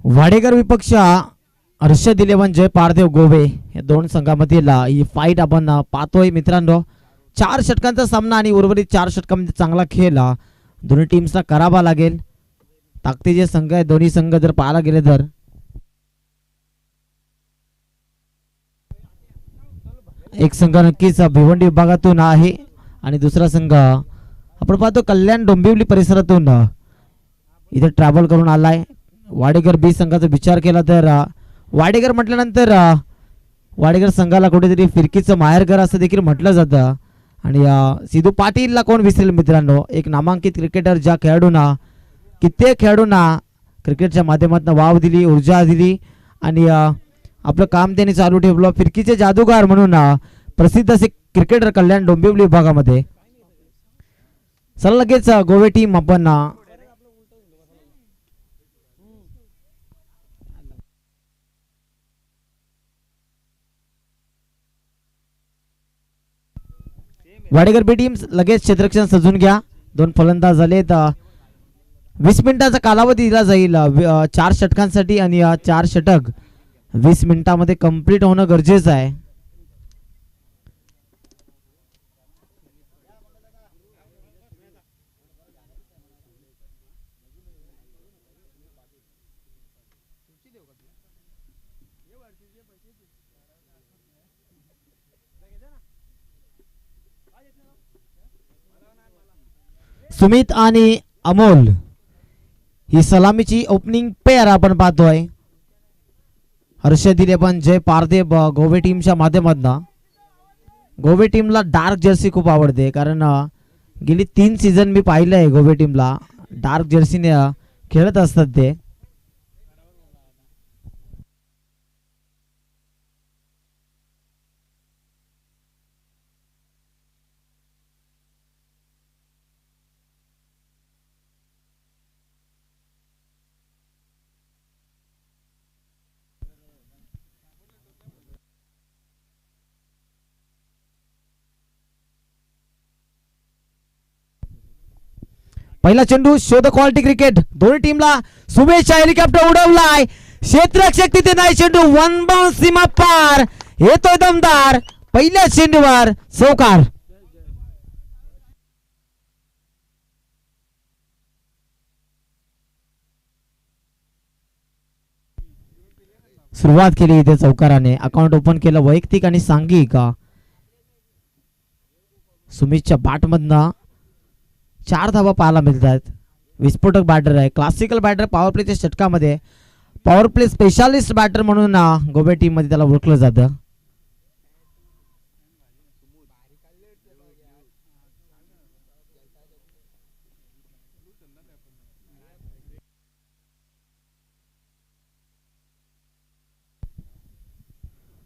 वाडेकर विपक्ष हर्षद 11 जय पारदेव गोवे या दोन संघामधील ही फाईट आपण पाहतोय मित्रांनो. 4 षटकांचा सामना आणि उर्वरित 4 षटकांमध्ये चांगला खेळ दोन्ही टीम्सला करावा लागेल. ताकदीचे संघ आहे दोन्ही संघ जर पाहायला गेले तर. एक संघ नक्कीच भिवंडी विभागातून आहे आणि दुसरा संघ आपण पाहतो कल्याण डोंबिवली परिसरातून इथे ट्रॅव्हल करून आलाय. वाडेकर बी संघाचा विचार केला तर वाडेकर म्हटल्यानंतर वाडेकर संघाला कुठेतरी फिरकीचं माहेरघर असं देखील म्हटलं जातं. आणि सिद्धू पाटीलला कोण विसरेल मित्रांनो. एक नामांकित क्रिकेटर ज्या खेळाडूंना कित्येक खेळाडूंना क्रिकेटच्या माध्यमातून वाव दिली, ऊर्जा दिली आणि आपलं काम त्यांनी चालू ठेवलं. फिरकीचे जादूगार म्हणून प्रसिद्ध असे क्रिकेटर कल्याण डोंबिवली विभागामध्ये. चला लगेच गोवे टीम आपण वाडेकर बी टीम लगेच क्षेत्ररक्षण सजून घ्या. 2 फलंदाज झालेत. 20 मिनिटाचा कालावधी दिला जाईल 4 षटकांसाठी आणि 4 षटक 20 मिनिटांमध्ये कंप्लीट होणं गरजेचं आहे. सुमित आणि अमोल ही सलामीची ओपनिंग पेअर आपण पाहतोय. हर्षद 11 जय पारदेव गोवे टीमच्या माध्यमातून. गोवे टीमला डार्क जर्सी खूप आवडते कारण गेली 3 सीझन मी पाहिलंय गोवे टीमला डार्क जर्सीने खेळत असतात ते. पहिला चेंडू शोध क्वालिटी क्रिकेट. दोन्ही टीमला शुभेच्छा. हेलिकॉप्टर उडवलाय. क्षेत्ररक्षक तिथे नाही. चेंडू 1 बाउंस सीमा पार. येतोय दमदार. पहिल्या चेंडूवर चौकार. सुरुवात केली इथे चौकाराने. अकाउंट ओपन केलं वैयक्तिक आणि सांघिक. सुमितच्या बॅटमधनं 4 धावा पाहायला मिळतात. विस्फोटक बॅटर आहे. Classical batter. पॉवर प्लेच्या षटकामध्ये पॉवर प्ले स्पेशालिस्ट बॅटर म्हणून गोवे टीम मध्ये त्याला ओळखलं जातं.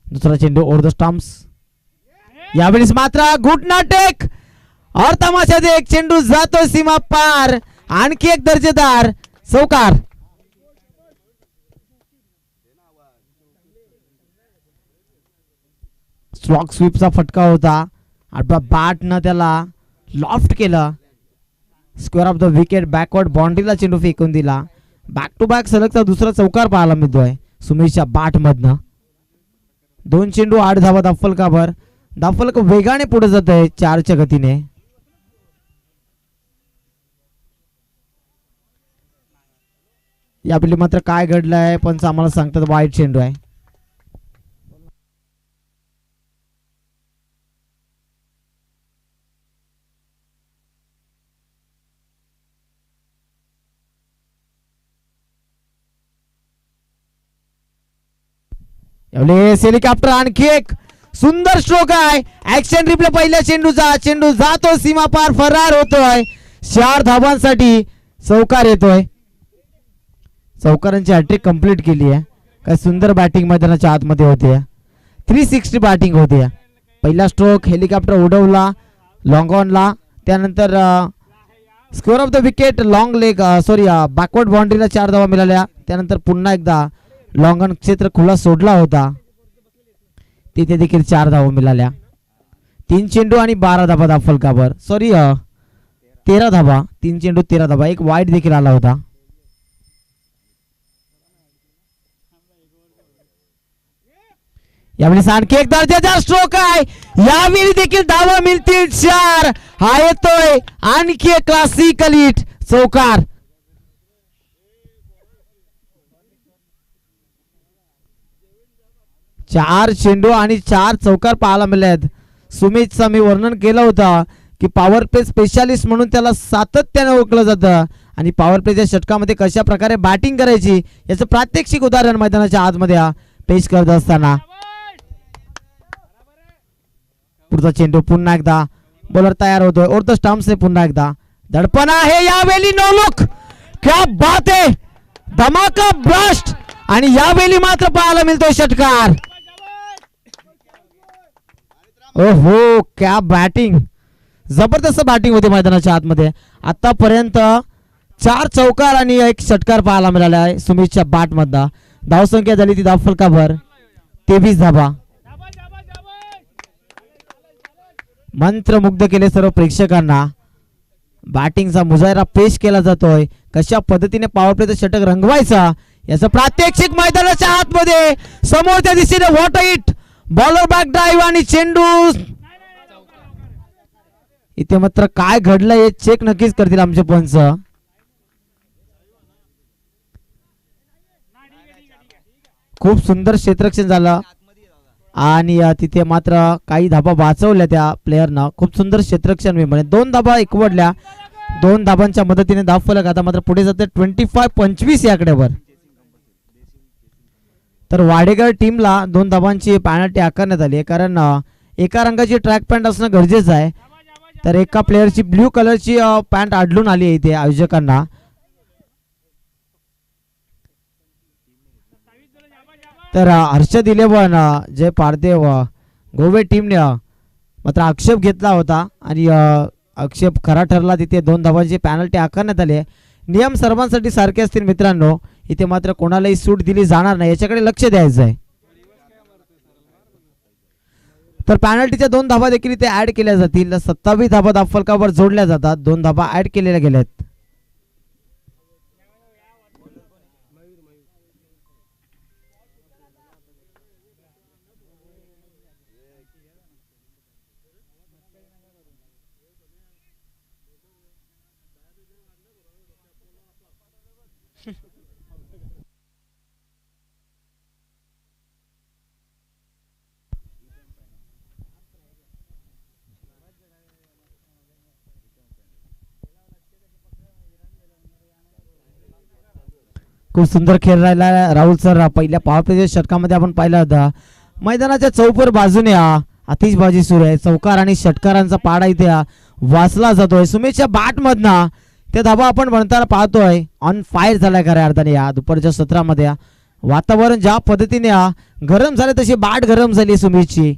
दुसरा चेंडू ओव्हर द स्टंप्स. यावेळेस मात्र घुटना टेक और तमाशात एक चेंडू जातो सीमा पार. आणखी एक दर्जेदार चौकार. स्ट्रॉक स्वीपचा फटका होता. आपल्या बॅटनं त्याला लॉफ्ट केलं. Square off the wicket. Backward बाउंड्रीला चेंडू फेकून दिला. बॅक टू बॅक सलगचा दुसरा चौकार पाहायला मिळतोय सुमितच्या बॅटमधनं. 2 चेंडू 8 धावा. दाफलकावर. दाफलक वेगाने पुढे जात आहे 4च्या गतीने. यावेळी मात्र काय घडलंय पण आम्हाला सांगतात वाईट चेंडू आहे. यावेळेस हेलिकॉप्टर आणखी एक सुंदर स्ट्रोक आहे. Action replay. पहिल्या चेंडूचा. चेंडू जातो सीमा पार. फरार होतोय. 4 धावांसाठी चौकार येतोय. चौकारांची हॅट्रिक कंप्लीट केली आहे. काय सुंदर बॅटिंग मैदानाच्या आतमध्ये होते. 360 बॅटिंग होते. पहिला स्ट्रोक हेलिकॉप्टर उडवला लॉंग ऑनला. त्यानंतर square off the wicket. Long leg sorry backward बाउंड्रीला 4 धावा मिळाल्या. त्यानंतर पुन्हा एकदा लॉंग ऑन क्षेत्र खुला सोडला होता. तिथे देखील 4 धावा मिळाल्या. 3 चेंडू आणि 12 धावा दाफलकावर. सॉरी 13 धावा. 3 चेंडू 13 धावा. एक वाईट देखील आला होता. यावेळी आणखी एक दर्जाचा स्ट्रोक आहे, यावेळी देखील धावा मिळतील 4. हा येतोय आणखी एक क्लासिकल हिट चौकार. चार चेंडू आणि 4 चौकार पाहायला मिळालेत. सुमितचं मी वर्णन केलं होतं की पॉवर प्ले स्पेशालिस्ट म्हणून त्याला सातत्याने ओळखलं जातं आणि पॉवर प्लेच्या षटकामध्ये कशा प्रकारे बॅटिंग करायची याचं प्रात्यक्षिक उदाहरण मैदानाच्या आतमध्ये पेश करत असताना. पुढचा चेंडू पुन्हा एकदा बॉलर तयार होतोय. और द स्टंप से पुन्हा एकदा दडपण आहे, यावेळी नो लुक. क्या बात आहे, धमाका ब्लास्ट. आणि यावेळी मात्र पाहायला मिळतोय षटकार. ओहो, क्या बॅटिंग, जबरदस्त बॅटिंग होती मैदानाच्या आतमध्ये. आतापर्यंत 4 चौकार आणि 1 षटकार पाहायला मिळाला आहे सुमितच्या बॅट मधला. धावसंख्या झाली ती फलकाभर 23 धाबा. मंत्रमुग्ध केले सर्व प्रेक्षकांना. बॅटिंगचा मुजाहिरा पेश केला जातोय, कशा पद्धतीने पॉवर प्लेचं षटक रंगवायचा याचं प्रात्यक्षिक मैदानाच्या आतमध्ये समोरच्या दिशेने what hit, bowler back drive आणि चेंडू. इथे मात्र काय घडलं हे चेक नक्कीच करतील आमचे पंच. खूप सुंदर क्षेत्ररक्षण झालं आणि तिथे मात्र काही धाबा वाचवल्या त्या प्लेयरनं. खूप सुंदर क्षेत्ररक्षण मी म्हणे. 2 धाबा एकवडल्या, 2 धाबांच्या मदतीने धाव फलक आता मात्र पुढे जाते 25-25 या आकड्यावर. तर वाडेकर टीमला 2 धाबांची पेनल्टी आकारण्यात आली आहे, कारण एका रंगाची ट्रॅक पॅन्ट असणं गरजेचं आहे. तर एका प्लेयरची ब्ल्यू कलरची पॅन्ट आढळून आली आहे इथे आयोजकांना. तर हर्षद 11 जय पारदेव गोवे टीमने मात्र आक्षेप घेतला होता आणि आक्षेप खरा ठरला. तिथे 2 धाबांची पेनल्टी आकारण्यात आली आहे. नियम सर्वांसाठी सारखे असतील मित्रांनो, इथे मात्र कोणालाही सूट दिली जाणार नाही, याच्याकडे लक्ष द्यायचं आहे. तर पेनल्टीच्या 2 धाबा देखील इथे ऍड केल्या जातील. 27 धाबा धावफलकावर जोडल्या जातात. 2 धाबा ऍड केलेल्या गेल्यात. खूप सुंदर खेळ राहिला राहुल सर. पहिल्या पॉवर प्लेच्या षटकामध्ये आपण पाहिला होता मैदानाच्या चौपर बाजूने आतिषबाजी सुरू आहे. चौकार आणि षटकारांचा पाडा इथे वाचला जातोय. सुमेशच्या बॅट मधनं ते धाबा आपण म्हणताना पाहतोय. ऑन फायर झालाय खऱ्या अर्थाने या दुपारच्या सत्रामध्ये. वातावरण ज्या पद्धतीने गरम झाले तशी बॅट गरम झाली सुमेशची.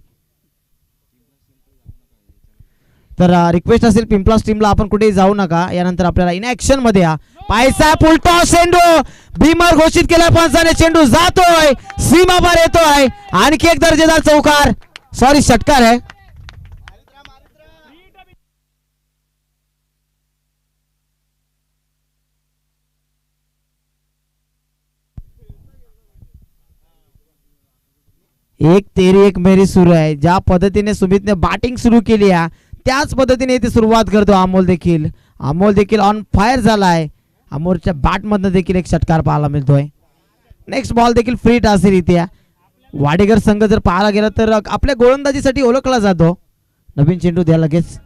तर रिक्वेस्ट असेल पिंपलास टीमला आपण कुठेही जाऊ नका. यानंतर आपल्याला इन ऍक्शन मध्ये पायसा पुलटॉ चेंडू भीमर घोषित केला पंचाने. चेंडू जातोय, सीमा पार येतोय. आणखी एक दर्जेदार चौकार, सॉरी षटकार आहे. एक तेरी एक मेरी सुरू आहे. ज्या पद्धतीने सुमितने बॅटिंग सुरू केली आहे त्याच पद्धतीने इथे सुरुवात करतो अमोल देखील ऑन फायर झालाय. अमोलच्या बॅट मधनं देखील एक षटकार पाहायला मिळतोय. नेक्स्ट बॉल देखील फ्री असेल इथे. वाडेकर संघ जर पाहायला गेला तर आपल्या गोलंदाजीसाठी ओळखला जातो. नवीन चेंडू द्या लगेच.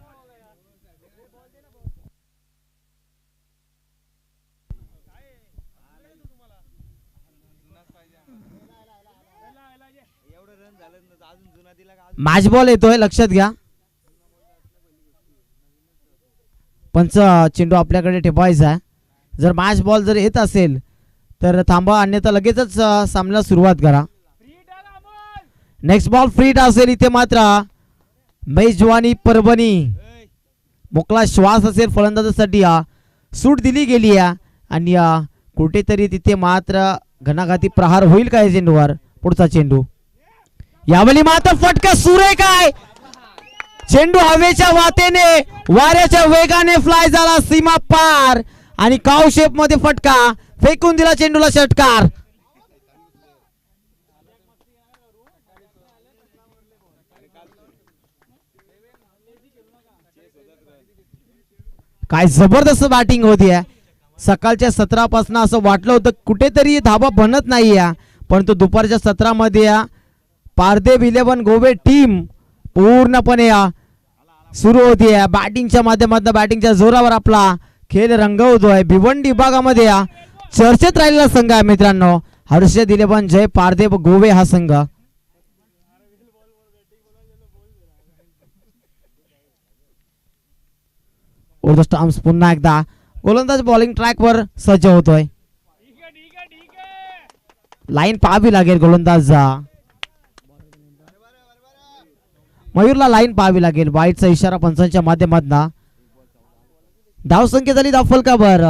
मॅच बॉल येतोय, लक्षात घ्या. पंच चेंडू आपल्याकडे ठेवायचा आहे. जर मॅच बॉल जर येत असेल तर थांबा, अन्यथा लगेचच सामन्याला सुरुवात करा. नेक्स्ट बॉल फ्री असेल इथे. मात्र मेजवानी परभणी मोकळा श्वास असेल फलंदाजासाठी. सूट दिली गेली आहे आणि कुठेतरी तिथे मात्र घणाघाती प्रहार होईल का या चेंडूवर. पुढचा चेंडू यावेळी मात्र फटका सुरेख आहे. चेंडू हवेच्या वाटेने वाऱ्याच्या वेगाने फ्लाय झाला सीमा पार आणि काव शेप मध्ये फटका फेकून दिला चेंडूला षटकार. काय जबरदस्त बॅटिंग होती आहे. सकाळच्या 17 असं वाटलं होतं कुठेतरी धाबा बनत नाही आहे, परंतु दुपारच्या 17 मध्ये पारदेव 11 गोवे टीम पूर्णपणे सुरू होती आहे. बॅटिंगच्या माध्यमातून बॅटिंगच्या जोरावर आपला खेळ रंगवतोय. भिवंडी विभागामध्ये चर्चेत राहिलेला संघ आहे मित्रांनो, हर्षद 11 जय पारदेव गोवे हा संघ. उर्दू स्टॉम्स पुन्हा एकदा गोलंदाज बॉलिंग ट्रॅक वर सज्ज होतोय. लाईन पाहावी लागेल गोलंदाज मयूरला लाईन पाहावी लागेल. वाईटचा इशारा पंचांच्या माध्यमातून. धाव संख्या झाली धाव फलकावर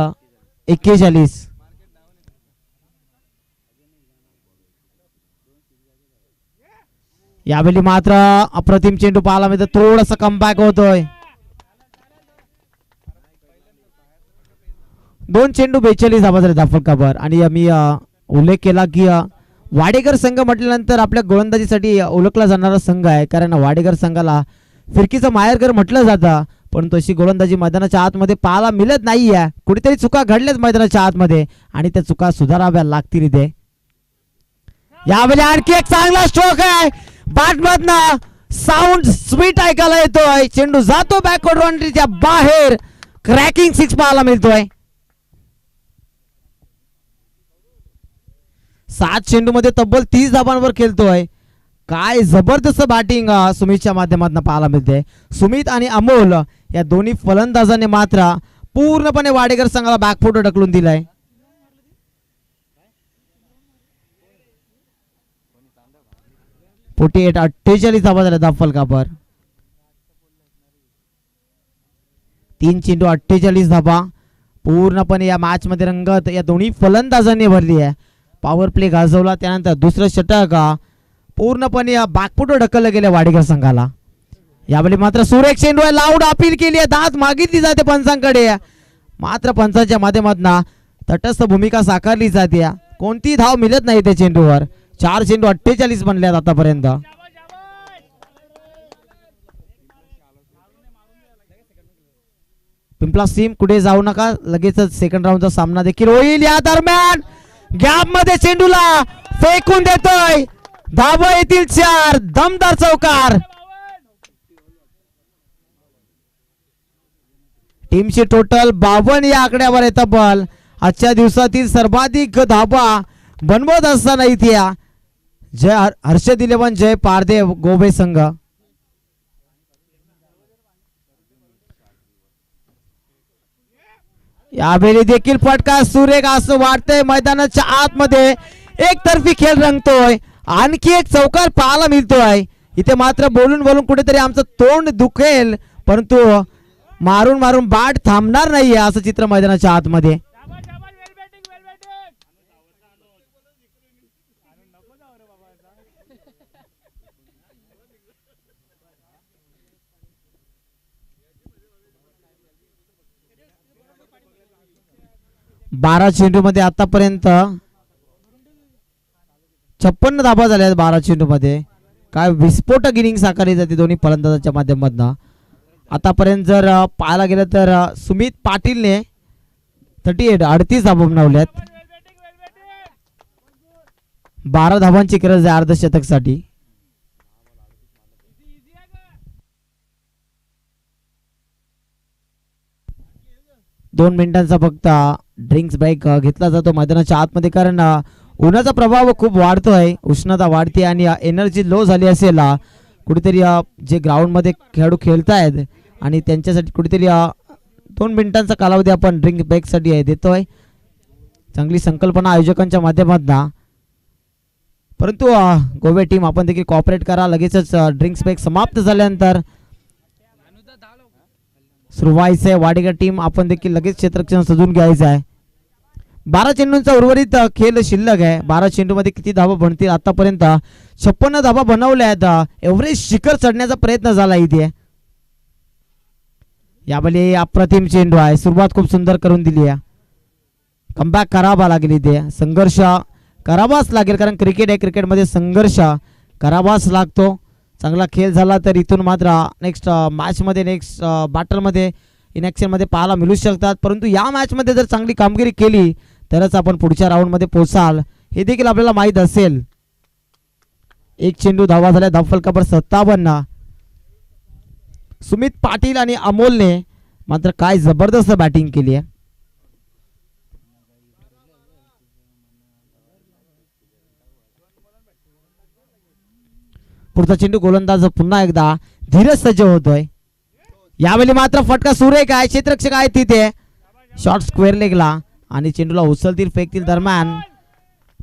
41. यावेळी मात्र अप्रतिम चेंडू पाहायला मिळतो. थोडासा कमबॅक होतोय. 2 चेंडू 42 धावा झाले धाव फलकावर. आणि मी उल्लेख केला की वाडेकर संघ म्हटल्यानंतर आपल्या गोलंदाजीसाठी ओळखला जाणारा संघ आहे, कारण वाडेकर संघाला फिरकीचं माहेरघर म्हटलं जातं, परंतु अशी गोलंदाजी मैदानाच्या आतमध्ये पाहायला मिळत नाहीये. कुठेतरी चुका घडल्याच मैदानाच्या आतमध्ये आणि त्या चुका सुधाराव्या लागतील इथे. यावेळी आणखी एक चांगला स्ट्रोक आहे. बॅटमधनं साऊंड स्वीट ऐकायला येतोय. चेंडू जातो बॅकवर्ड बाउंड्रीच्या बाहेर. क्रॅकिंग 6 पाहायला मिळतोय. 7 चेंडू मध्ये तब्बल 30 धावांवर खेळतोय. काय जबरदस्त बॅटिंग सुमितच्या माध्यमातून पाहायला मिळते. सुमित आणि अमोल या दोन्ही फलंदाजांनी मात्र पूर्णपणे वाडेकर संघाला बॅकफुट ढकलून दिलाय. पोटी 48 धावा झाल्या धाव फलकावर. 3 चेंडू 48 धावा पूर्णपणे या मॅच मध्ये रंगत या दोन्ही फलंदाजांनी भरली आहे. पॉवर प्ले गाजवला, त्यानंतर दुसरं षटक पूर्णपणे बॅकफुट ढकललं गेलं वाडेकर संघाला. यावेळी मात्र सुरेख चेंडू आहे. लाऊड अपील केली आहे, दाद मागितली जाते पंचांकडे, मात्र पंचांच्या माध्यमातून तटस्थ भूमिका साकारली जाते. कोणती धाव मिळत नाही त्या चेंडूवर. 4 चेंडू 48 बनल्यात आतापर्यंत. पिंपला सीम कुठे जाऊ नका, लगेचच सेकंड राऊंडचा सामना देखील होईल. या दरम्यान गॅप मध्ये चेंडूला फेकून देतोय. धावा येतील 4. दमदार चौकार. टीमची टोटल 52 या आकड्यावर आहे तब्बल. आजच्या दिवसातील सर्वाधिक धावा बनवत असताना इथे जय हर्षद 11 जय पारदेव गोवे संघ. यावेळी देखील फटका सुरेख असं वाटतंय. मैदानाच्या आतमध्ये एकतर्फी खेळ रंगतोय. आणखी एक चौकार पाहायला मिळतोय. इथे मात्र बोलून बोलून कुठेतरी आमचं तोंड दुखेल, परंतु मारून मारून बाट थांबणार नाहीये असं चित्र मैदानाच्या आतमध्ये. बारा चेंडू मध्ये आतापर्यंत 56 धावा झाल्या 12 चेंडू मध्ये. काय विस्फोटक इनिंग साकारली जाते दोन्ही फलंदाजांच्या माध्यमातून. आतापर्यंत जर पाहायला गेलं तर सुमित पाटीलने 38 धावा बनवल्यात. 12 धावांची गरज आहे अर्धशतक साठी. दोन मिनिटांचा फक्त ड्रिंक्स ब्रेक घेतला जातो मैदानाच्या आतमध्ये, कारण उन्हाचा प्रभाव खूप वाढतोय, उष्णता वाढते आणि एनर्जी लो झाली असेल कुठेतरी जे ग्राउंड मध्ये खेळाडू खेळतायत आणि त्यांच्यासाठी कुठेतरी 2 मिनिटांचा कालावधी आपण ड्रिंक ब्रेक साठी देतोय. चांगली संकल्पना आयोजकांच्या माध्यमातून, परंतु गोवे टीम आपण देखील कॉपरेट करा. लगेचच ड्रिंक्स ब्रेक समाप्त झाल्यानंतर सुरू व्हायचंय. वाडेकर टीम आपण देखील लगेच क्षेत्ररक्षण सजून घ्यायचं आहे. 12 चेंडूंचा उर्वरित खेळ शिल्लक आहे. 12 चेंडू मध्ये किती धावा बनतील आतापर्यंत 56 धावा बनवल्या आहेत. एव्हरेज शिखर चढण्याचा प्रयत्न झाला इथे. यावेळी अप्रतिम चेंडू आहे. सुरुवात खूप सुंदर करून दिली आहे. कमबॅक करावा लागेल इथे. संघर्ष करावाच लागेल, कारण क्रिकेट आहे, क्रिकेटमध्ये संघर्ष करावाच लागतो. चांगला खेळ झाला तर इथून मात्र नेक्स्ट मॅच मध्ये नेक्स्ट बॅटल मध्ये इन मध्ये पाहायला मिळू शकतात, परंतु या मॅच मध्ये जर चांगली कामगिरी केली तरच आपण पुढच्या राऊंड मध्ये पोहोचाल हे देखील आपल्याला माहित असेल. एक चेंडू धावा झाल्या धावफलकावर 57. सुमित पाटील आणि अमोलने मात्र काय जबरदस्त बॅटिंग केली आहे. पुढचा चेंडू गोलंदाज पुन्हा एकदा धीरज सज्ज होतोय. यावेळी मात्र फटका सुरेख आहे, क्षेत्ररक्षक आहे तिथे, शॉर्ट स्क्वेअर लेगला आणि चेंडूला उचलतील फेकतील दरम्यान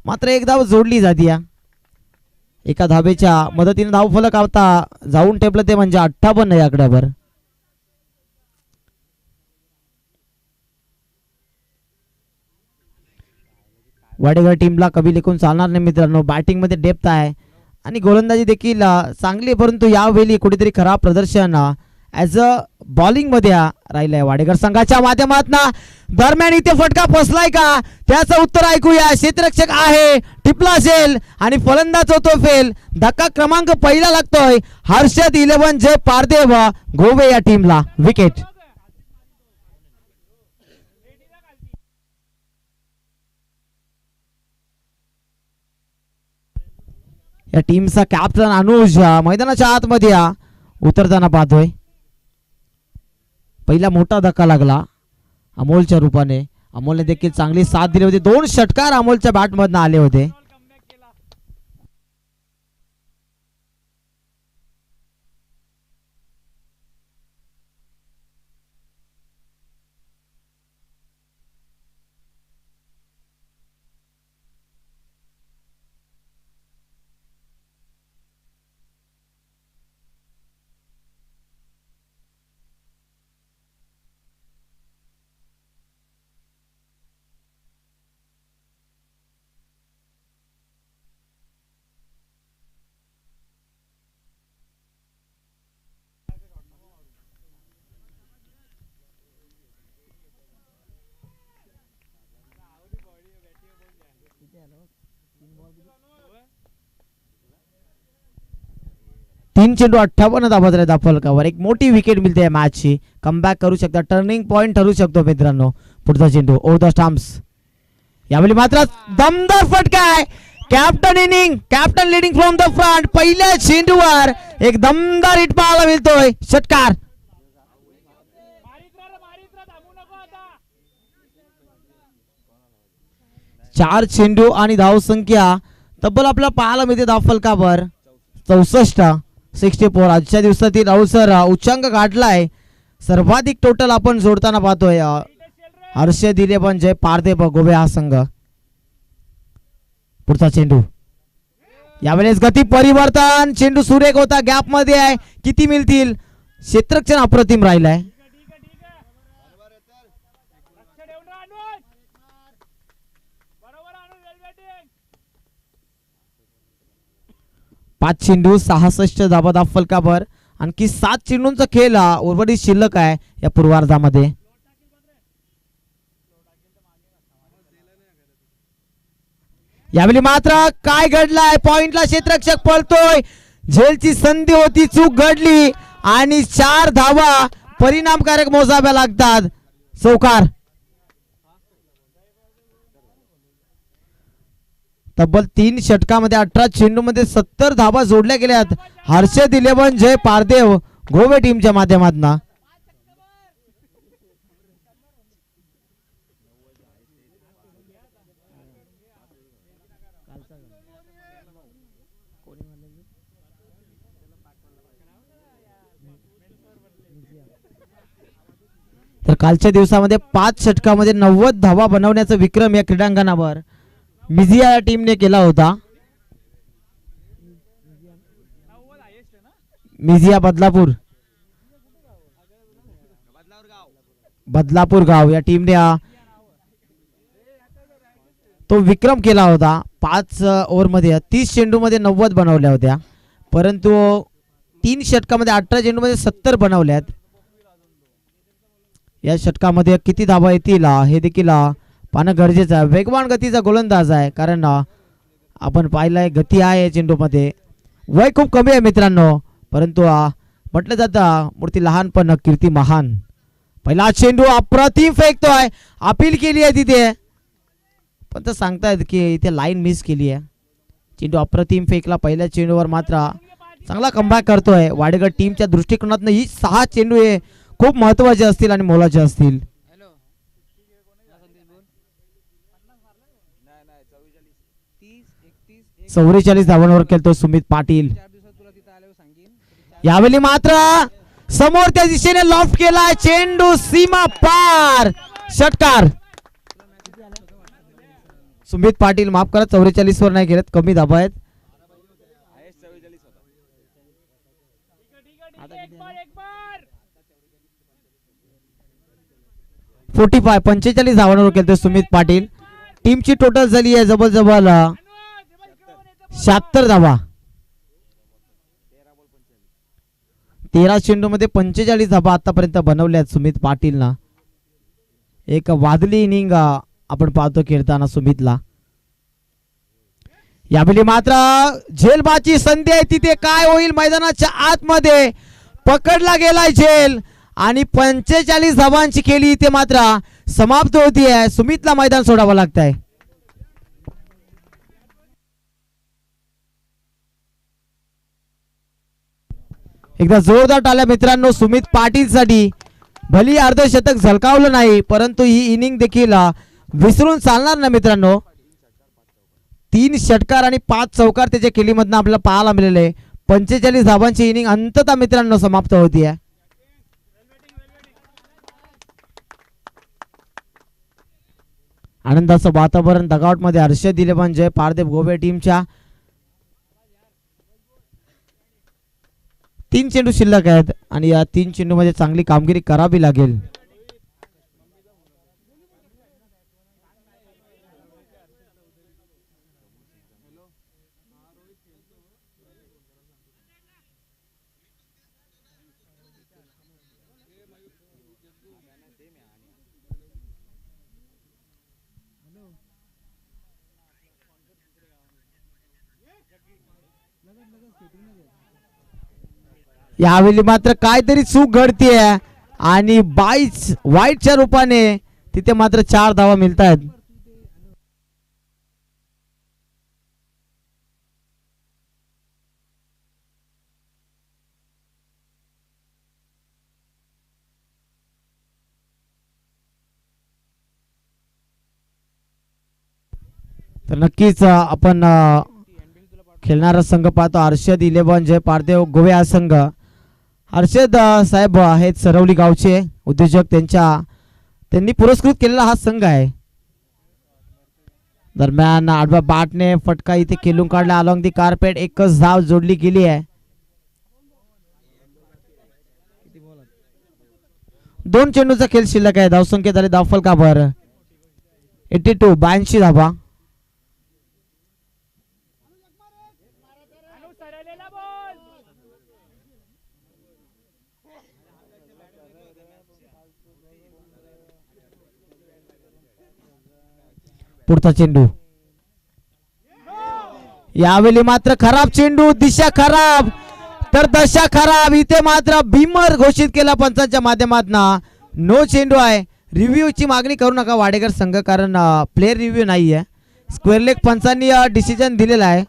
मात्र एक धाव जोडली जाते. एका धावेच्या मदतीने धावफलक आता जाऊन टेपलं ते म्हणजे 58 या आकड्यावर. वाडेकर टीमला कमी लेखून चालणार नाही मित्रांनो. बॅटिंग मध्ये डेप्थ आहे आणि गोलंदाजी देखील चांगली, परंतु यावेळी कुठेतरी खराब प्रदर्शन ॲज अ बॉलिंग मध्ये राहिलंय वाडेकर संघाच्या माध्यमातून. दरम्यान इथे फटका फसलाय का त्याचं उत्तर ऐकूया. क्षेत्ररक्षक आहे, टिपला असेल आणि फलंदाज होतो फेल. धक्का क्रमांक पहिला लागतोय हर्षद 11 जय पारदेव गोवे या टीमला. विकेट. या टीमचा कॅप्टन अनुज मैदानाच्या आतमध्ये उतरताना पाहतोय. पहिला मोठा धक्का लागला अमोलच्या रूपाने. अमोलने देखील चांगली साथ दिली होती. 2 षटकार अमोलच्या बॅट मधून आले होते. तीन चेंडू 58 धावा झाल्या धावफलकावर. एक मोठी विकेट मिळते या मॅचची. कमबॅक करू शकता, टर्निंग पॉइंट ठरू शकतो मित्रांनो. पुढचा चेंडू ओव्हर द स्टंप्स. यावेळी मात्र दमदार फटका आहे. Captain inning, captain leading from the front. पहिल्या चेंडूवर एक दमदार हिट पाहायला मिळतोय. षटकार. चार चेंडू आणि धावसंख्या तब्बल आपल्याला पाहायला मिळते धावफलकावर 64. 64 आजच्या दिवसातील अवसर उच्चांक गाठलाय. सर्वाधिक टोटल आपण जोडताना पाहतोय हर्षद 11 जय पारदेव गोवे हा संघ. पुढचा चेंडू. यावेळेस गती परिवर्तन. चेंडू सुरेख होता, गॅप मध्ये आहे. किती मिळतील? क्षेत्ररक्षण अप्रतिम राहिलाय. पाच चेंडू 66 धावा धावफलकावर. आणखी 7 चेंडूंचा खेळ उर्वरित शिल्लक आहे या पूर्वार्धामध्ये. यावेळी मात्र काय घडलाय? पॉइंटला क्षेत्ररक्षक पळतोय. झेलची संधी होती, चूक घडली आणि 4 धावा परिणामकारक मोजाव्या लागतात. चौकार. तब्बल 3 षटकामध्ये 18 चेंडूमध्ये 70 धावा जोडल्या गेल्यात हर्षद 11 जय पारदेव गोवे टीमच्या माध्यमातून. तर कालच्या दिवसामध्ये 5 षटकामध्ये 90 धावा बनवण्याचा विक्रम या क्रीडांगणावर मिझिया या टीमने केला होता. मिझिया बदलापूर गाव या टीमने तो विक्रम केला होता. 5 ओव्हरमध्ये 30 चेंडूमध्ये 90 बनवल्या होत्या, परंतु 3 षटकामध्ये 18 चेंडूमध्ये 70 बनवल्यात. या षटकामध्ये किती धावा येतील हे देखील पाहणं गरजेचं आहे. वेगवान गतीचा गोलंदाज आहे, कारण आपण पाहिलंय गती आहे चेंडूमध्ये. वय खूप कमी आहे मित्रांनो, परंतु म्हटलं जातं मूर्ती लहान पण कीर्ती महान. पहिला चेंडू अप्रतिम फेकतोय, अपील केली आहे तिथे, पण तर सांगतायत की इथे लाईन मिस केली आहे. चेंडू अप्रतिम फेकला पहिल्या चेंडूवर, मात्र चांगला कमबॅक करतोय वाडेगड टीमच्या दृष्टिकोनातून. ही 6 चेंडू हे खूप महत्वाचे असतील आणि मोलाचे असतील. 44 धावांवर खेळतो सुमित पाटील. यावेळी मात्र समोर त्या दिशेने लॉफ्ट केला चेंडू, सीमा पार, षटकार. सुमित पाटील माफ करा, 44 वर नाही गेलेत, कमी धाबा आहेत. 45 धावांवर खेळतो सुमित पाटील. टीमची टोटल झाली आहे जवळजवळ 76 धावा. 13 चेंडू मध्ये 45 धावा आतापर्यंत बनवल्या आहेत सुमित पाटीलना. एक वादळी इनिंग आपण पाहतो खेळताना सुमितला. यावेळी मात्र झेलबाची संधी आहे, तिथे काय होईल मैदानाच्या आतमध्ये पकडला गेलाय झेल आणि 45 धावांची खेळी इथे मात्र समाप्त होती आहे. सुमितला मैदान सोडावं लागत आहे. एकदा जोरदार टाळ्या मित्रांनो सुमित पाटील साठी. भली अर्धशतक झलकावलं नाही, परंतु ही इनिंग देखील विसरून चालणार ना मित्रांनो. 3 षटकार आणि 5 चौकार त्याच्या खेळीमधनं आपल्याला पाहायला मिळाले. 45 धावांची इनिंग अंततः मित्रांनो समाप्त होती आहे. आनंदाचं वातावरण दगावट मध्ये हर्षद इलेव्हन जय पारदेव गोवे टीमच्या 3 चेंडू शिल्लक आहेत आणि या 3 चेंडू मध्ये चांगली कामगिरी करावी लागेल. यावेळी मात्र काहीतरी चूक घडतीये आणि 22 वाईटच्या रूपाने तिथे मात्र 4 धावा मिळत आहेत. तर नक्कीच आपण खेळणारा संघ पाहतो हर्षद इलेव्हन जय पारदेव गोवे हा संघ. हर्षद साहेब आहेत सरवली गावचे उद्योजक, त्यांनी पुरस्कृत केलेला हा संघ आहे. दरम्यान आडवा बाटने फटका इथे खेळून काढला अलॉंग दी कार्पेट. एकच धाव जोडली गेली आहे. 2 चेंडूचा खेळ शिल्लक आहे. धावसंख्या झाली धावफलकावर 82 82 धावा. पुढचा चेंडू यावेळी मात्र खराब चेंडू, दिशा खराब तर दशा खराब. इथे मात्र भीमर घोषित केला पंचांच्या माध्यमातून. नो चेंडू आहे. रिव्ह्यू ची मागणी करू नका वाडेकर संघ, कारण प्लेयर रिव्ह्यू नाही आहे. स्क्वेअर लेग पंचांनी डिसिजन दिलेला आहे.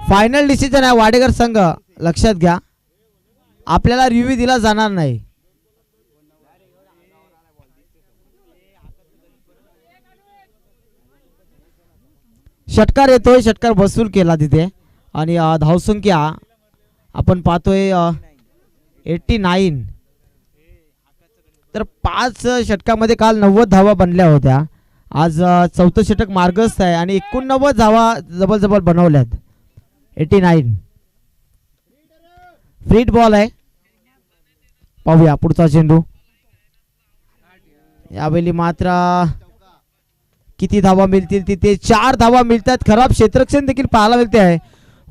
फायनल डिसिजन आहे वाडेकर संघ, लक्षात घ्या. आपल्याला रिव्ह्यू दिला जाणार नाही. षटकार येतोय, षटकार वसूल केला तिथे आणि धावसंख्या आपण पाहतोय 89. तर 5 षटकामध्ये काल 90 धावा बनल्या होत्या. आज 4थं षटक मार्गस्थ आहे आणि 89 धावा जबरजबर बनवल्यात. 89 फ्रीट बॉल आहे. पाहूया पुढचा चेंडू. यावेळी मात्र किती धावा मिळतील, तिथे 4 धावा मिळतात. खराब क्षेत्ररक्षण देखील पाहायला मिळते आहे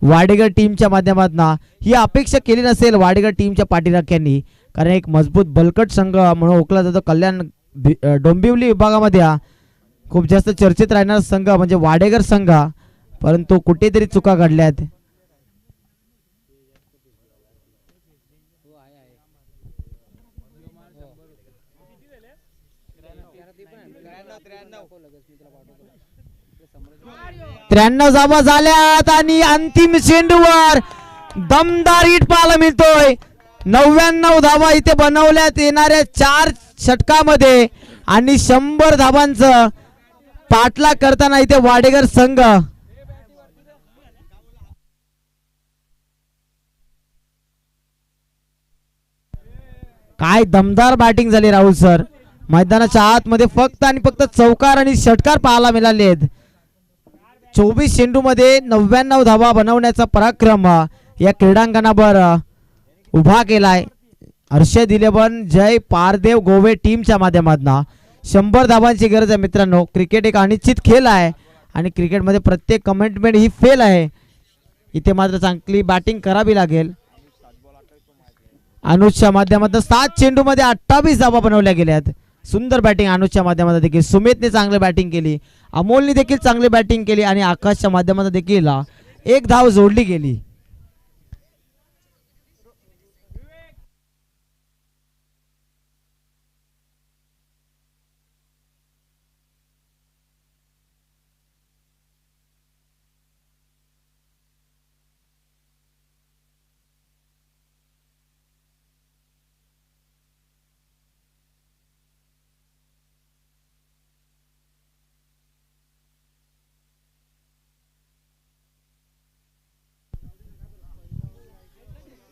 वाडेगड टीमच्या माध्यमातून. ही अपेक्षा केली नसेल वाडेगड टीमच्या पाठीराख्यांनी, कारण एक मजबूत बलकट संघ म्हणून ओळखला जातो. कल्याण डोंबिवली विभागामध्ये खूप जास्त चर्चेत राहणारा संघ म्हणजे वाडेगर संघ, परंतु कुठेतरी चुका घडल्यात. 93 धावा झाल्यात आणि अंतिम चेंडूवर दमदार हिट पाहायला मिळतोय. 99 धावा इथे बनवल्यात येणाऱ्या 4 षटकामध्ये आणि 100 धावांचं पाठलाग करताना इथे वाडेकर संघ. काय दमदार बॅटिंग झाली राहुल सर. मैदानाच्या आतमध्ये फक्त आणि फक्त चौकार आणि षटकार पाहायला मिळाले आहेत. 24 चेंडू मध्ये 99 धावा बनवण्याचा पराक्रम या क्रीडांगणावर उभा केलाय. हर्षद 11 जय पारदेव गोवे टीमच्या माध्यमातून 100 धावांची गरज आहे मित्रांनो. क्रिकेट एक अनिश्चित खेळ आहे आणि क्रिकेटमध्ये प्रत्येक कमिटमेंट ही फेल आहे. इथे मात्र चांगली बॅटिंग करावी लागेल. अनुजच्या माध्यमातून 7 चेंडू मध्ये 28 धावा बनवल्या गेल्यात. सुंदर बॅटिंग अनुजच्या माध्यमातून देखील. सुमितने चांगली बॅटिंग केली, अमोलने देखील चांगली बॅटिंग केली आणि आकाशच्या माध्यमातून देखील 1 धाव जोडली गेली.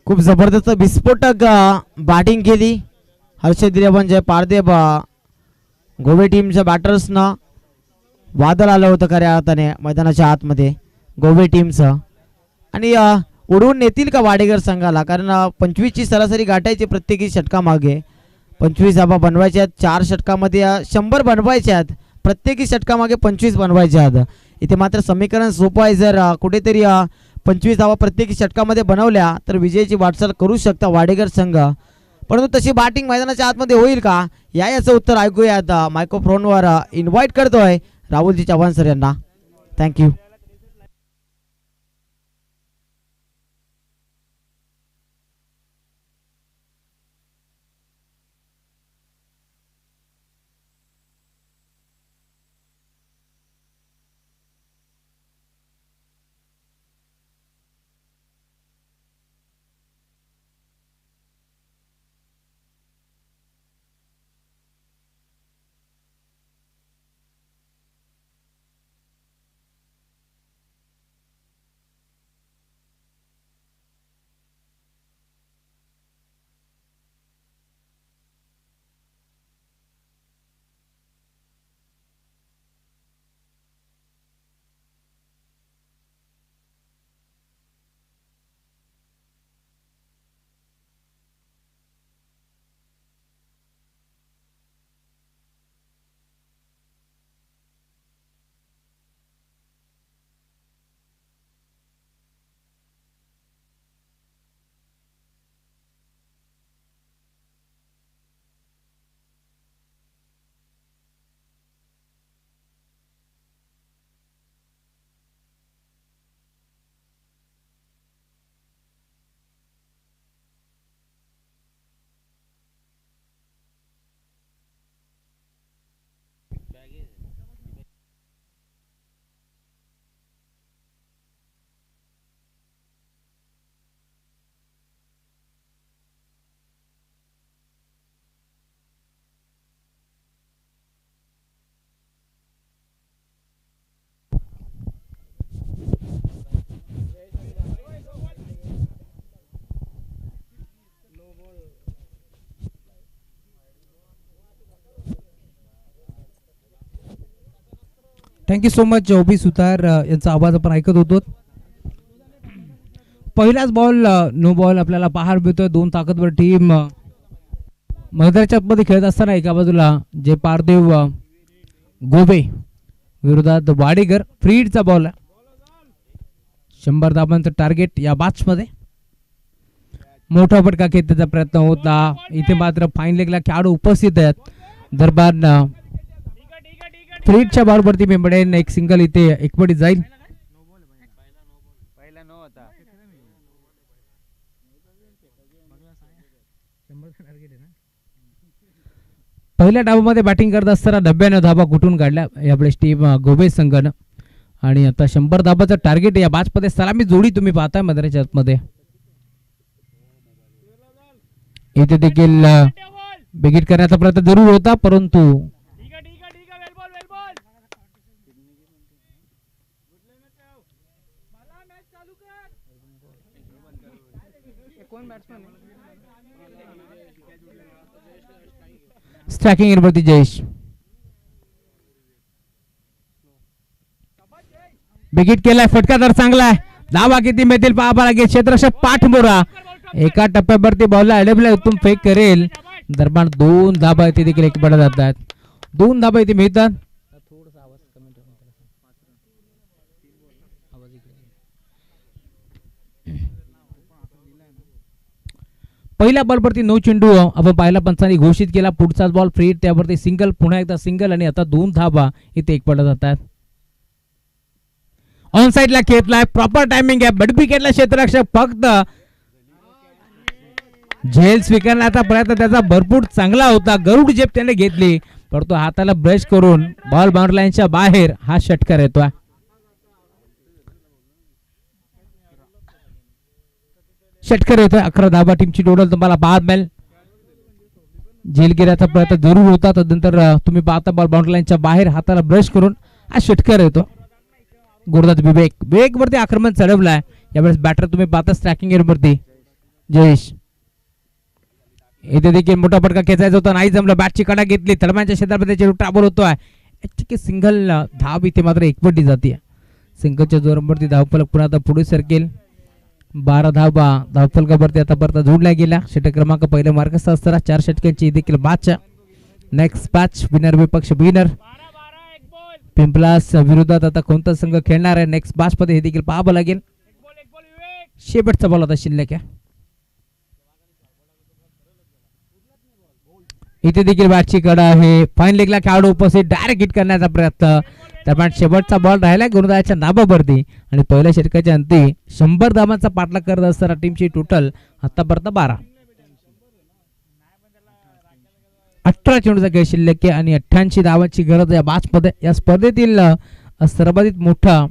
खूप जबरदस्त विस्फोटक बॅटिंग केली हर्षद 11 जय पारदेव गोवे टीमच्या बॅटर्सना. वादळ आलं होतं खऱ्या अर्थाने मैदानाच्या आतमध्ये गोवे टीमचं आणि उडवून नेतील का वाडेकर संघाला. कारण 25 ची सरासरी गाठायची प्रत्येकी षटकामागे. 25 धावा बनवायच्या आहेत. 4 षटकामध्ये 100 बनवायच्या आहेत. प्रत्येकी षटकामागे 25 बनवायच्या आहेत. इथे मात्र समीकरण सोपं आहे. जर कुठेतरी 25 धावा प्रत्येकी षटकामध्ये बनवल्या तर विजयाची वाटचाल करू शकता वाडेकर संघ. परंतु तशी बॅटिंग मैदानाच्या आतमध्ये होईल का याचं उत्तर ऐकूया आता. मायक्रोफोनवर इन्व्हाइट करतोय राहुलजी चव्हाण सर यांना. थँक्यू. थँक्यू सो मच ओबी सुतार यांचा आवाज आपण ऐकत होतो. पहिलाच बॉल नो बॉल आपल्याला पाहायला मिळतोय. 2 ताकदवर टीम मैदानाच्या आतमध्ये खेळत असताना एका बाजूला जय पारदेव गोबे विरोधात वाडेकर. फ्रीडचा बॉल 100 धावांचं टार्गेट या मॅच मध्ये. मोठा फटका खेळण्याचा प्रयत्न होता. इथे मात्र फाईन लेगला खेळाडू उपस्थित आहेत. दरम्यान फ्रीडच्या बॉलवरती मेंबडेन एक सिंगल इथे एकपटी जाईल. पहिल्या डावामध्ये बॅटिंग करत असताना 99 धावा कुठून काढल्या यावेळेस टीम गोबे संघानं. आणि आता 100 धाबाचं टार्गेट या बॅच मध्ये सलामी जोडी तुम्ही पाहताय मैदानाच्या आतमध्ये. इथे देखील बिगिट करण्याचा प्रयत्न जरूर होता परंतु स्ट्रायकिंग वरती जयेश. बिगिट केलाय, फटका चांगला आहे. धावा किती मिळतील पाहावा लागेल. क्षेत्ररक्षक पाठमोरा एका टप्प्यावरती बॉलला अडवला, उत्तम फेक करेल. दरम्यान 2 धाबा इथे देखील एक पडत जातात. 2 धाबा इथे मिळतात. पहिल्या बॉलवरती 9 चेंडू आपण पाहिला, पंचांनी घोषित केला. पुढचाच बॉल फ्री, त्यावरती सिंगल, पुन्हा एकदा सिंगल आणि आता 2 धाबा इथे एक पडत जातात. ऑन साइडला खेळलाय, प्रॉपर टायमिंग आहे. बट विकेटला क्षेत्ररक्षक फक्त झेल स्वीकारण्याचा प्रयत्न त्याचा भरपूर चांगला होता. गरुड झेप त्याने घेतली परंतु हाताला ब्रश करून बॉल बाउंड्री लाईनच्या बाहेर हा षटकार येतोय. षटकार येतोय. 11 धाबा टीमची टोटल तुम्हाला पाहत मिळेल. झेलगिराचा प्रयत्न जरूर होता, तदनंतर तुम्ही पाहता बॉल बाउंड्री लाईनच्या बाहेर हाताला ब्रश करून हा षटकार येतो. गुरुदास विवेक वरती आक्रमण चढवलाय. यावेळेस बॅटर तुम्ही पाहता स्ट्रायकिंग वरती जयेश. इथे देखील मोठा फटका खेचायचा होता, नाही जमलं. बॅटची कडा घेतली, तळम्यांच्या क्षेत्रामध्ये चेंडू ट्रॅव्हल होतोय. सिंगल धाव इथे मात्र एकपट्टी जाते. सिंगलच्या जोरावरती धावफलक पुन्हा आता पुढे सरकेल. 12 धावा धावफलकावरती आतापर्यंत जोडल्या गेल्या. षटक क्रमांक पहिल्या मार्कचा असताना 4 षटकांची देखील बॅच. नेक्स्ट मॅच विनर विपक्ष विनर. पिंपलास विरोधात आता कोणता संघ खेळणार आहे नेक्स्ट मॅच मध्ये हे देखील पाहावं लागेल. शेवटचा बॉल आता शिल्लक आहे. इथे देखील बॅटची कडा आहे. फाईन लेगला खेळाडू उपस्थित, डायरेक्ट हिट करण्याचा प्रयत्न. दरम्यान शेवटचा बॉल राहिला गुरुदाच्या नाबावरती आणि पहिल्या षटकाच्या अंती 100 धावांचा पाठलाग करत असताना टीमची टोटल आतापर्यंत 12. 18 चेंडूचा खेळ शिल्लक आहे आणि 88 धावांची गरज या मॅच मध्ये. या स्पर्धेतील सर्वाधिक मोठा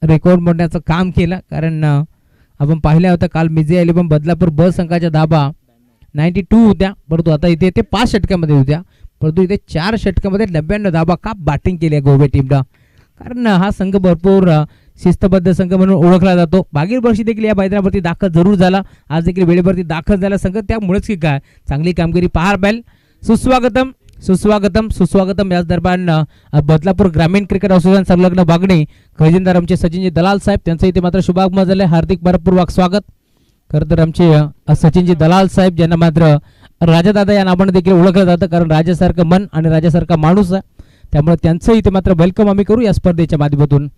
रेकॉर्ड मोडण्याचं काम केलं, कारण आपण पाहिलं होतं काल मिझे 11 बदलापूर ब संघाच्या धाबा 92 होत्या, परंतु आता इथे ते 5 षटकामध्ये होत्या, परंतु इथे 4 षटकामध्ये 99 धाबा का बॅटिंग केली आहे गोवे टीमनं. कारण हा संघ भरपूर शिस्तबद्ध संघ म्हणून ओळखला जातो. मागील वर्षी देखील या मैदानावरती दाखल जरूर झाला, आज देखील वेळेवरती दाखल झाला संघ, त्यामुळेच की काय चांगली कामगिरी पाहायला मिळेल. सुस्वागतम सुस्वागतम सुस्वागतम. याच दरम्यान बदलापूर ग्रामीण क्रिकेट असोसिएशन संलग्न बागणे खजिनदार आमचे सचिनजी दलाल साहेब, त्यांचं इथे मात्र शुभागमन झाले. हार्दिक मनपूर्वक स्वागत. खरं तर आमचे सचिनजी दलाल साहेब, ज्यांना मात्र राजादादा या नावाने देखील ओळखलं जातं, कारण राजासारखं मन आणि राजासारखा माणूस आहे, त्यामुळे त्यांचं इथे मात्र वेलकम आम्ही करू या स्पर्धेच्या माध्यमातून.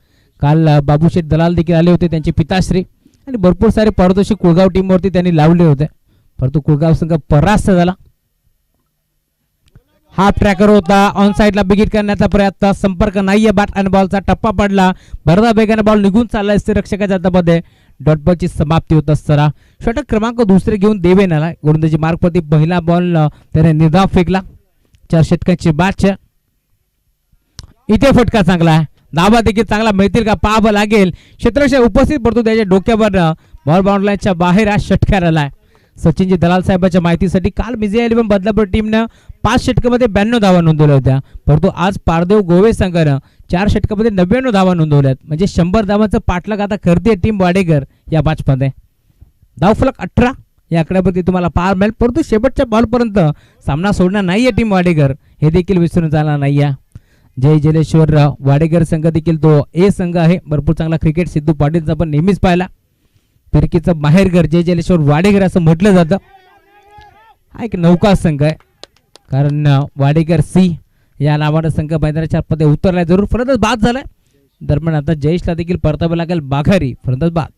काल बाबूशेठ दलाल देखील आले होते, त्यांचे पिताश्री, आणि भरपूर सारे पारितोषिक कुळगाव टीमवरती त्यांनी लावले होते, परंतु कुळगाव संघ परास्त झाला. हाफ ट्रॅकर होता, ऑन साइडला बिगिट करण्याचा प्रयत्न, संपर्क नाहीये. बॅट आणि बॉलचा टप्पा पडला, भरदा वेगाने बॉल निघून चालला. रक्षकाच्या हातामध्ये डॉट बॉलची समाप्ती होत असताना षटक क्रमांक दुसरे घेऊन देवेन आला. गोलंदाजी मार्गपती पहिला बॉल त्याने निर्धाव फेकला. 4 षटकांची बॅच. इथे फटका चांगला आहे, धाबा देखील चांगला मिळतील का पाहावं लागेल. क्षेत्ररक्षक उपस्थित, परंतु त्याच्या डोक्यावर बॉल बाउंड्री लाईनच्या बाहेर हा षटकार आलाय. सचिनजी दलाल साहेबांच्या माहितीसाठी काल मिझे 11 बदलापूर टीमनं 5 षटकामध्ये 92 धावा नोंदवल्या होत्या, परंतु आज पारदेव गोवे संघानं 4 षटकामध्ये 99 धावा नोंदवल्यात, म्हणजे 100 धावांचं पाठलाग आता करते टीम वाडेकर या मॅचमध्ये. धावफलक 18 या आकड्यावरती तुम्हाला पाहायला मिळेल, परंतु शेवटच्या बॉलपर्यंत सामना सोडणार नाहीये टीम वाडेकर, हे देखील विसरून जाणार नाहीये. जय जलेश्वर वाडेकर संघ देखील तो ए संघ आहे. भरपूर चांगला क्रिकेट सिद्धू पाटीलचा आपण नेहमीच पाहिला. फिरकीचं माहेरघर जय जलेश्वर वाडेकर असं म्हटलं जातं. हा एक नौका संघ आहे, कारण वाडेकर सी या नावानं संघ मैदानाच्या आतमध्ये उतरलाय. जरूर फलंदाज बाद झालाय. दरम्यान आता जयेशला देखील परतावं लागेल. बाघारी फलंदाज बाद.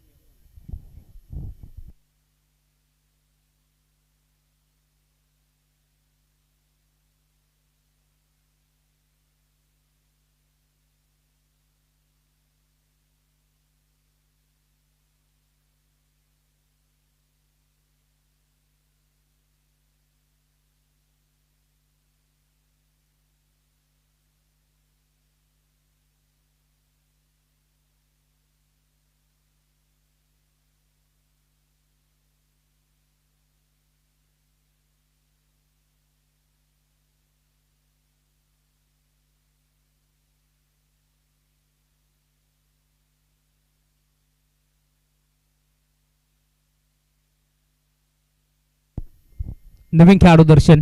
नवीन खेळाडू दर्शन.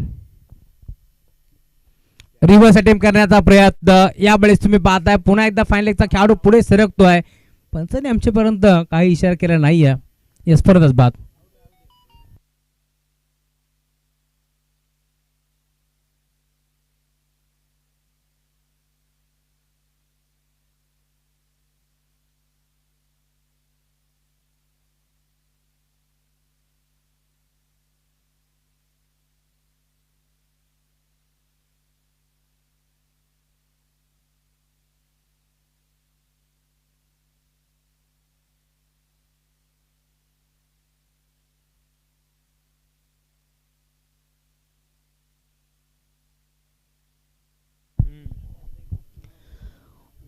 रिव्हर्स अटेम्प्ट करण्याचा प्रयत्न. यावेळेस तुम्ही पाहताय पुन्हा एकदा फायनल लेगचा खेळाडू पुढे सरकतोय. पंचांनी आमच्यापर्यंत काही इशारा केला नाहीये या स्पर्धेत बाद.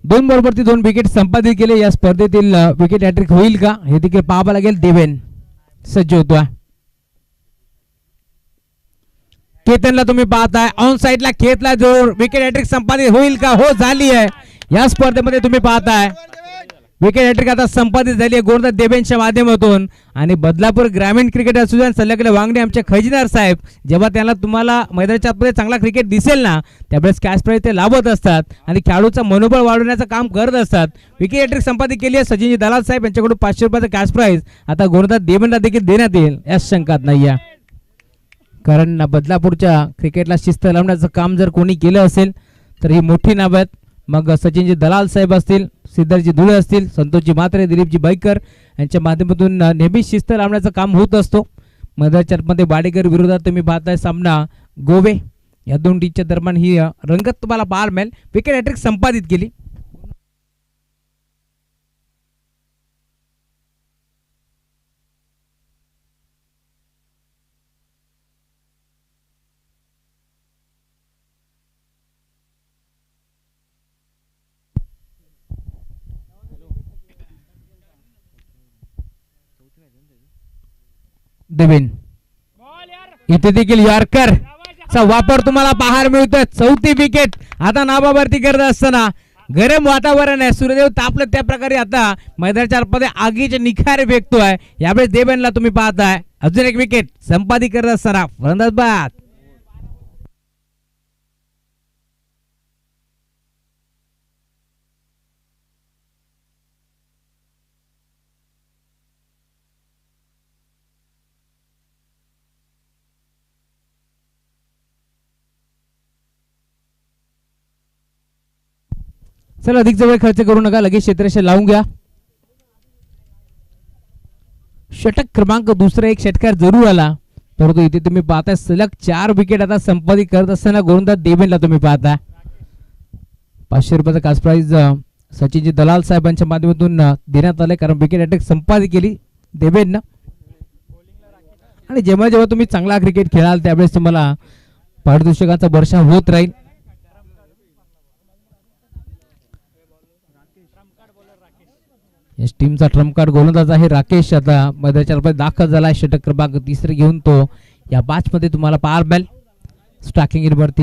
दोन बरोबरती 2 विकेट संपादित केले. या स्पर्धेतील विकेट हॅट्रिक होईल का हे देखील पाहावं लागेल. देवेन सज्ज होतोय. केतनला तुम्ही पाहताय ऑन साइडला खेतला जोर. विकेट हॅट्रिक संपादित होईल का? हो झाली आहे. या स्पर्धेमध्ये तुम्ही पाहताय विकेट हॅट्रिक आता संपादित झाली आहे गोलंदाज देवेनच्या माध्यमातून. आणि बदलापूर ग्रामीण क्रिकेट असोसिएशन सल्लागार वांगणे आमचे खजिनदार साहेब जेव्हा त्यांना तुम्हाला मैदानाच्या आतमध्ये चांगला क्रिकेट दिसेल ना त्यावेळेस कॅश प्राइज ते लावत असतात आणि खेळाडूचं मनोबळ वाढवण्याचं काम करत असतात. विकेट हॅट्रिक संपादित केली आहे सचिनजी दलाल साहेब यांच्याकडून 500 रुपयाचं कॅश प्राइज आता गोलंदाज देवेनला देखील देण्यात येईल या शंकात नाही आहे. कारण बदलापूरच्या क्रिकेटला शिस्त लावण्याचं काम जर कोणी केलं असेल तर ही मोठी नाव आहेत. मग सचिनजी दलाल साहेब असतील, सिद्धार्थजी धुळे असतील, संतोषजी म्हात्रे, दिलीपजी बैकर यांच्या माध्यमातून नेहमी शिस्त लावण्याचं काम होत असतो. मैदानामध्ये वाडेकर विरोधात तुम्ही पाहताय सामना गोवे या दोन टीमच्या दरम्यान ही रंगत तुम्हाला पाहायला मिळेल. विकेट हॅट्रिक संपादित केली. देवेन इथे देखील यॉर्कर चा वापर तुम्हाला पाहायला मिळतोय. 4थी विकेट आता नाबाबरती करत असताना गरम वातावरण आहे. सूर्यदेव तापलं त्या प्रकारे आता मैदानाच्या आतमध्ये आगीचे निखारे फेकतोय. यावेळेस देवेनला तुम्ही पाहताय अजून एक विकेट संपादित करत असताना फलंदाज बाद. चला अधिक वेळ खर्च करू नका, लगेच क्षेत्ररक्षण लावून घ्या. षटक क्रमांक दुसरा एक षटकार जरूर आला परंतु इथे तुम्ही पाहताय सलग 4 विकेट आता संपादित करत असताना गोलंदाज देवेनला तुम्ही पाहताय. 500 रुपयाचा कास प्राइज सचिनजी दलाल साहेबांच्या माध्यमातून देण्यात आले कारण विकेट हॅट्रिक संपादित केली देवेननं. आणि जेव्हा जेव्हा तुम्ही चांगला क्रिकेट खेळाल त्यावेळेस तुम्हाला पारितोषिकांचा वर्षा होत राहील. टीमचा ट्रम्प कार्ड गोलंदाज आहे राकेश आता मैदानाच्या दाखल झाला. षटक क्रमांक 3 घेऊन तो या मॅच मध्ये तुम्हाला पाहायला मिळेल. स्ट्रायकिंग वरती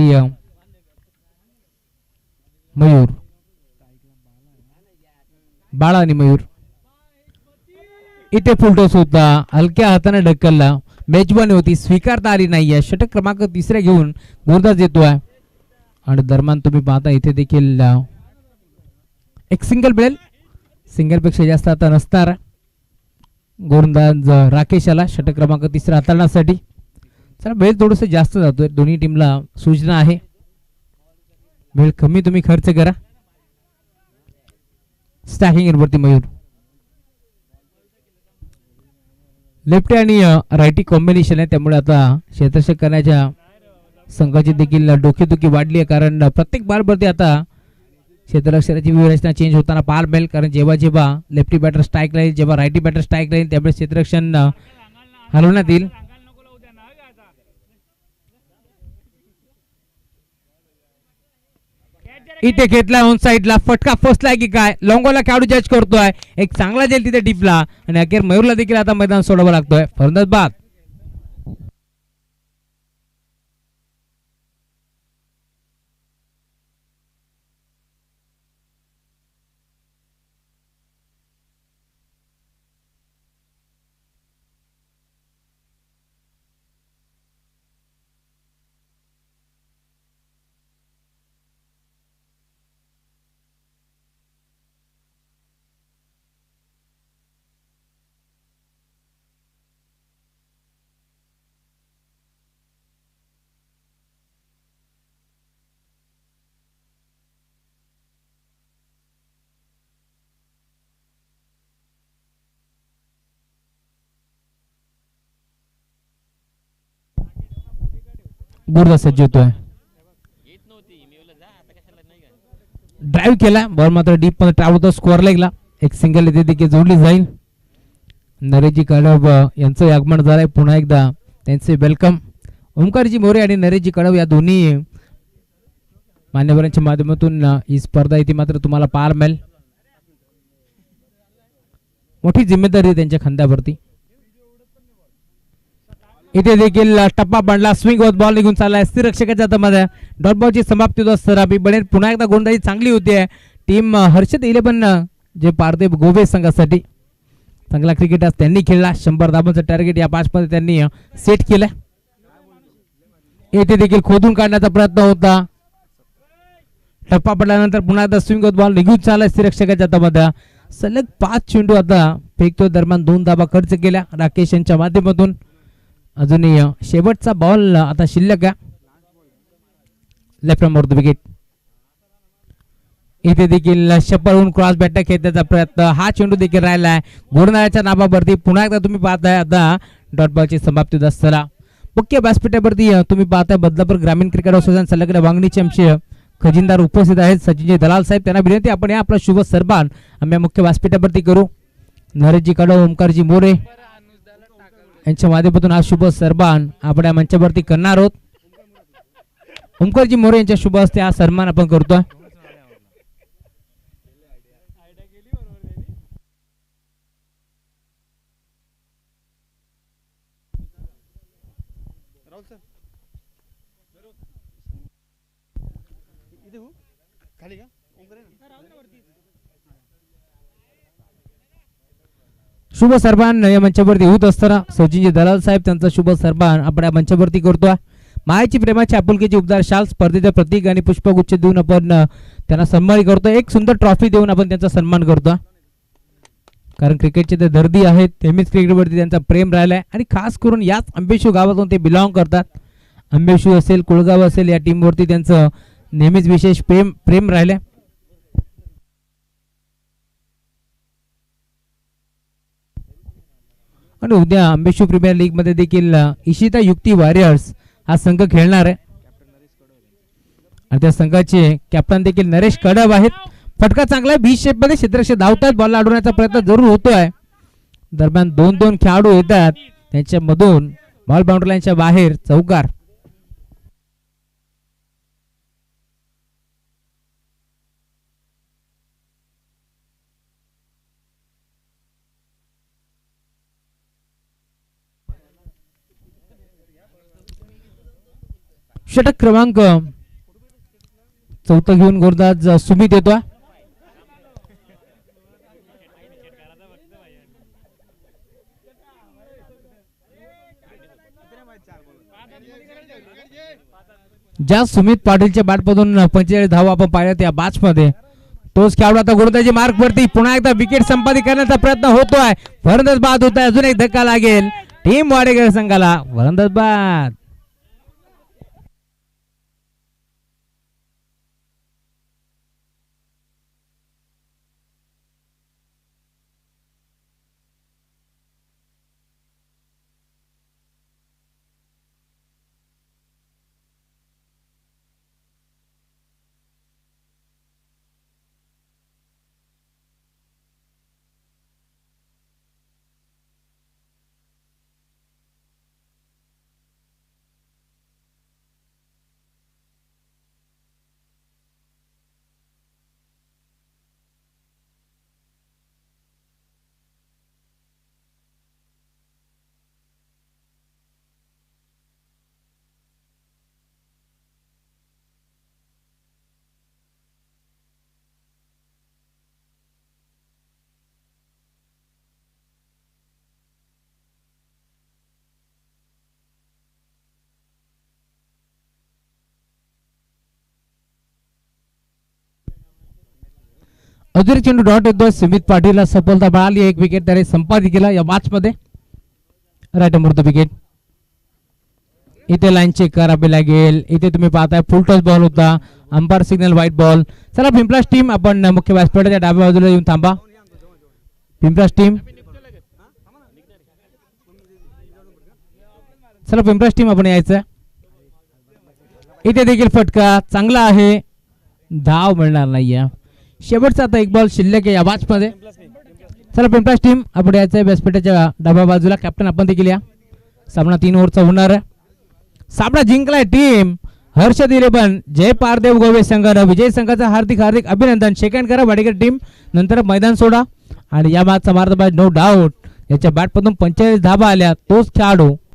मयूर, बाळा आणि मयूर. इथे फुलटॉस होता, हलक्या हाताने ढकलला, मेजबानी होती, स्वीकारता आली नाहीये. षटक क्रमांक 3 घेऊन गोलंदाज येतोय आणि दरम्यान तुम्ही पाहता इथे देखील एक सिंगल मिळेल. सिंगल पेक्षा जास्त आता नसणार. गोलंदाज राकेश आला षटक क्रमांक 3 हाताळण्यासाठी. चला वेळ थोडस जास्त जातोय, दोन्ही टीमला सूचना आहे वेळ कमी तुम्ही खर्च करा. स्टॅकिंग वरती मयूर, लेफ्टी आणि रायटी कॉम्बिनेशन आहे त्यामुळे आता क्षेत्ररक्षण करण्याच्या संघाची देखील डोकेदुखी वाढली आहे कारण प्रत्येक बॉलवरती आता क्षेत्ररक्षणाची व्यूहरचना चेंज होताना पाहायला मिळेल. कारण जेव्हा जेव्हा लेफ्टी बॅटर स्ट्राईक राहील, जेव्हा रायटी बॅटर स्ट्राईक राहील त्यामुळे क्षेत्ररक्षण हलवण्यात येईल. इथे घेतलाय ऑन साइडला, फटका फसलाय की काय लॉंगोला खेळाडू जज करतोय. एक चांगला जेल तिथे टिपला आणि अखेर मयूरला देखील आता मैदान सोडावं लागतोय. फलंदाज बाद. गुरुदास सज्ज होतोय. ड्राईव्ह केला बॉल मात्र डीप मध्ये ट्रॅव्हल होतो स्कोअर लेगला. एक सिंगल इथे देखील जोडली जाईल. नरेशजी कडव यांचं आगमन झालंय. पुन्हा एकदा त्यांचे वेलकम. ओंकारजी मोरे आणि नरेशजी कडव या दोन्ही मान्यवरांच्या माध्यमातून ही स्पर्धा इथे मात्र तुम्हाला पाहायला मिळेल. मोठी जिम्मेदारी आहे त्यांच्या खांद्यावरती. इथे देखील टप्पा बांधला. स्विंग होत बॉल निघून चाललाय रक्षकाच्या हातामध्ये. डॉट बॉलची समाप्ती होत असताना बनेल पुन्हा एकदा गोलंदाजी चांगली होती आहे. टीम हर्षद 11 जे पारदे गोवे संघासाठी चांगला क्रिकेट आज त्यांनी खेळला. 100 धावांचं टार्गेट या 5 मध्ये त्यांनी सेट केलं. येथे देखील खोदून काढण्याचा प्रयत्न होता. टप्पा पडल्यानंतर पुन्हा एकदा स्विंग होत बॉल निघून चाललाय रक्षकाच्या हातामध्ये. सलग 5 चेंडू आता फेकतो. दरम्यान 2 धावा खर्च केल्या राकेश यांच्या माध्यमातून. अजूनही शेवटचा बॉल आता शिल्लक आहे. Left the wicket. इथे देखील शपलहून क्रॉस बॅट खेळण्याचा प्रयत्न. हा चेंडू देखील राहिलाय गोरनाळ्याच्या नावावरती. पुन्हा एकदा तुम्ही पाहताय आता डॉट बॉलची समाप्ती होत असताना मुख्य व्यासपीठावरती तुम्ही पाहताय बदलापूर ग्रामीण क्रिकेट असोसिएशन संलग्न वांगणीचे आमचे खजिनदार उपस्थित आहेत सचिनजी दलाल साहेब. त्यांना विनंती आपण या आपला शुभ सरबान आम्ही मुख्य व्यासपीठावरती करू. नरेशजी कडव ओंकारजी मोरे यांच्या माध्यमातून हा शुभ सरबान आपण या मंचावरती करणार आहोत. ओंकारजी मोरे यांच्या शुभ हस्ते हा सन्मान आपण करतोय. शुभ सरबान या मंचावरती होत असताना सचिनजी दलाल साहेब त्यांचा शुभ सरबान आपण या मंचावरती करतोय. मायाची प्रेमाची आपुलकीची उबदार शाल स्पर्धेचे प्रतीक आणि पुष्पगुच्छ देऊन आपण त्यांना सन्मान करतोय. एक सुंदर ट्रॉफी देऊन आपण त्यांचा सन्मान करतोय. कारण क्रिकेटचे ते दर्दी आहेत. नेहमीच क्रिकेटवरती त्यांचा प्रेम राहिलाय आणि खास करून याच अंबेशू गावातून ते बिलॉंग करतात. अंबेशू असेल कुळगाव असेल या टीमवरती त्यांचं नेहमीच विशेष प्रेम राहिलंय. आणि उद्या अंबेशू प्रीमियर लीग मध्ये देखील इशिता युक्ती वॉरियर्स हा संघ खेळणार आहे आणि त्या संघाचे कॅप्टन देखील नरेश कडव आहेत. फटका चांगला आहे. 20 शेप मध्ये क्षेत्ररक्षक धावतात. बॉल अडवण्याचा प्रयत्न जरूर होतोय. दरम्यान 2-2 खेळाडू येतात. त्यांच्यामधून बॉल बाउंड्री लाईनच्या बाहेर चौकार. षटक क्रमांक 4 घेऊन गोलंदाज सुमित येतोय. ज्या सुमित पाटीलच्या बॅटमधून 45 धावा आपण पाहिल्या त्या बॅच मध्ये तोच खेळाडू आता गोलंदाजी मार्क वरती. पुन्हा एकदा विकेट संपादित करण्याचा प्रयत्न होतोय. फलंदाज बाद होत आहे. अजून एक धक्का लागेल टीम वाडेकर संघाला. फलंदाज बाद. अजून चेंडू डॉट येतोय. सुमित पाटीलला सफलता मिळाली. एक विकेट त्याने संपादित केला या मॅच मध्ये. राईट अमृत विकेट. इथे लाईन चेक करावी लागेल. इथे तुम्ही पाहताय फुल टॉस बॉल होता. Umpire signal white ball. चला पिंपलास टीम आपण मुख्य व्यासपीठाच्या डाव्या बाजूला येऊन थांबा. पिंपलास टीम चला पिंपलास टीम आपण यायचं. इथे देखील फटका चांगला आहे, धाव मिळणार नाहीये. शेवटचा आता एक बॉल शिल्लक आहे या मॅच मध्ये. चला पिंपळास टीम आपण यायचंय व्यासपीठाच्या डाव्या बाजूला. कॅप्टन आपण देखील या. सामना 3 ओव्हरचा होणार आहे. सामना जिंकलाय टीम हर्षद इलेवन जय पारदेव गोवे संघानं. विजय संघाचं हार्दिक हार्दिक अभिनंदन. सेकंड करा वाडेकर टीम, नंतर मैदान सोडा. आणि या मॅचचा मार्ग नो डाऊट याच्या बॅटमधून 45 धाबा आल्या. तोच खेळाडू